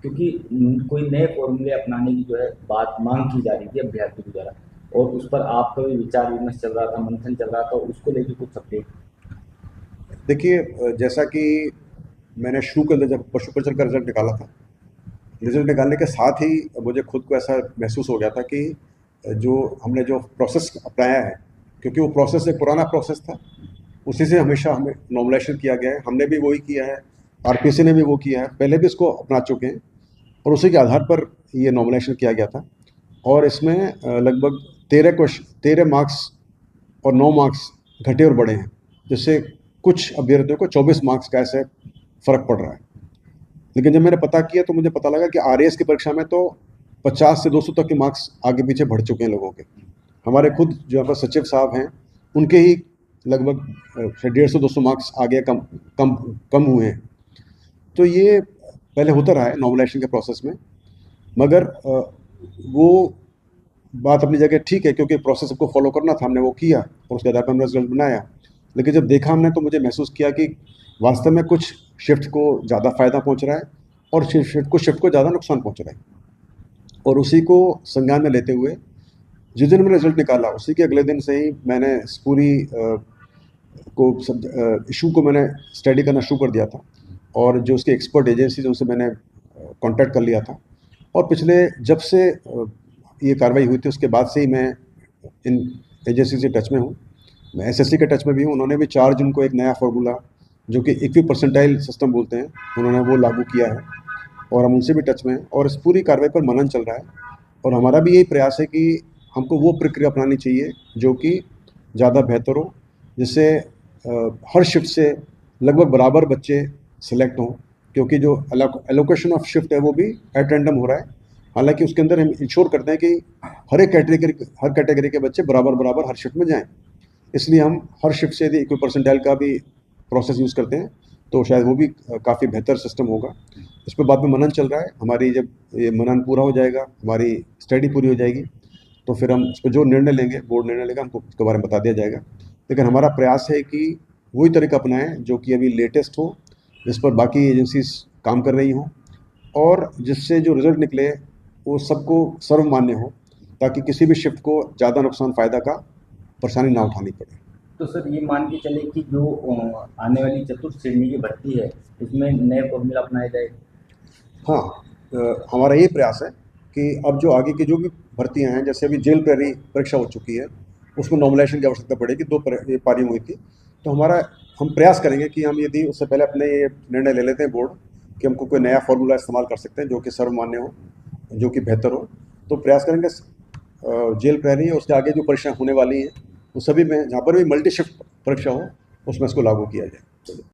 क्योंकि कोई नए फॉर्मूले अपनाने की जो है बात मांग की जा रही थी अभ्यर्थियों के द्वारा, और उस पर आपका भी विचार विमर्श चल रहा था, मंथन चल रहा था, उसको लेकर कुछ अपडेट। देखिए, जैसा कि मैंने शुरू के अंदर जब पशु कल्चर का रिजल्ट निकाला था, रिजल्ट निकालने के साथ ही मुझे खुद को ऐसा महसूस हो गया था कि जो हमने जो प्रोसेस अपनाया है, क्योंकि वो प्रोसेस एक पुराना प्रोसेस था, उसी से हमेशा हमें नॉर्मलाइजेशन किया गया है। हमने भी वही किया है, आरपीसी ने भी वो किया है, पहले भी इसको अपना चुके हैं, और उसी के आधार पर ये नॉर्मलाइजेशन किया गया था। और इसमें लगभग 13 मार्क्स और 9 मार्क्स घटे और बढ़े हैं, जिससे कुछ अभ्यर्थियों को 24 मार्क्स का ऐसे फ़र्क पड़ रहा है। लेकिन जब मैंने पता किया तो मुझे पता लगा कि आरएएस की परीक्षा में तो 50 से 200 तक के मार्क्स आगे पीछे बढ़ चुके हैं लोगों के। हमारे खुद जो यहाँ पर सचिव साहब हैं, उनके ही लगभग 150-200 मार्क्स आगे कम कम कम हुए हैं। तो ये पहले होता रहा है नॉर्मलाइजेशन के प्रोसेस में, मगर वो बात अपनी जगह ठीक है, क्योंकि प्रोसेस सबको फॉलो करना था, हमने वो किया और उसके आधार पर हमने रिजल्ट बनाया। लेकिन जब देखा हमने तो मुझे महसूस किया कि वास्तव में कुछ शिफ्ट को ज़्यादा फ़ायदा पहुंच रहा है और शिफ्ट को ज़्यादा नुकसान पहुंच रहा है। और उसी को संज्ञान में लेते हुए जिस दिन मैंने रिजल्ट निकाला, उसी के अगले दिन से ही मैंने इस पूरी इशू को मैंने स्टडी करना शुरू कर दिया था, और जो उसकी एक्सपर्ट एजेंसीज उनसे मैंने कांटेक्ट कर लिया था। और पिछले जब से ये कार्रवाई हुई थी उसके बाद से ही मैं इन एजेंसी से टच में हूँ। मैं एसएससी के टच में भी हूँ। उन्होंने भी 4 जून को एक नया फार्मूला, जो कि इक्वी परसेंटाइल सिस्टम बोलते हैं, उन्होंने वो लागू किया है, और हम उनसे भी टच में हैं, और इस पूरी कार्रवाई पर मनन चल रहा है। और हमारा भी यही प्रयास है कि हमको वो प्रक्रिया अपनानी चाहिए जो कि ज़्यादा बेहतर हो, जिससे हर शिफ्ट से लगभग बराबर बच्चे सेलेक्ट हों, क्योंकि जो एलोकेशन ऑफ शिफ्ट है वो भी एट रैंडम हो रहा है। हालांकि उसके अंदर हम इंश्योर करते हैं कि हर कैटेगरी के बच्चे बराबर बराबर हर शिफ्ट में जाएं। इसलिए हम हर शिफ्ट से यदि इक्वी परसेंटाइल का भी प्रोसेस यूज़ करते हैं तो शायद वो भी काफ़ी बेहतर सिस्टम होगा। इस पर बाद में मनन चल रहा है। हमारी जब ये मनन पूरा हो जाएगा, हमारी स्टडी पूरी हो जाएगी, तो फिर हम इस पर जो निर्णय लेंगे, बोर्ड निर्णय लेगा, हमको उसके बारे में बता दिया जाएगा। लेकिन हमारा प्रयास है कि वही तरीका अपनाएं जो कि अभी लेटेस्ट हो, जिस पर बाकी एजेंसीज काम कर रही हों, और जिससे जो रिजल्ट निकले वो सबको सर्वमान्य हो, ताकि किसी भी शिफ्ट को ज़्यादा नुकसान फ़ायदा का परेशानी ना उठानी पड़े। तो सर ये मान के चले कि जो आने वाली चतुर्थ श्रेणी की भर्ती है, उसमें नए फॉर्मूला अपनाया जाए। हाँ, हमारा ये प्रयास है कि अब जो आगे की जो भी भर्तियां हैं, जैसे अभी जेल प्रहरी परीक्षा हो चुकी है, उसमें नॉर्मलाइजेशन की आवश्यकता पड़ेगी, 2 पारियां हुई थी। तो हम प्रयास करेंगे कि हम यदि उससे पहले अपने ये निर्णय ले लेते हैं बोर्ड कि हमको कोई नया फार्मूला इस्तेमाल कर सकते हैं जो कि सर्वमान्य हो, जो कि बेहतर हो, तो प्रयास करेंगे जेल प्रहरी और उसके आगे जो परीक्षाएं होने वाली हैं, वो सभी में जहाँ पर भी मल्टी शिफ्ट परीक्षा हो, उसमें इसको लागू किया जाए।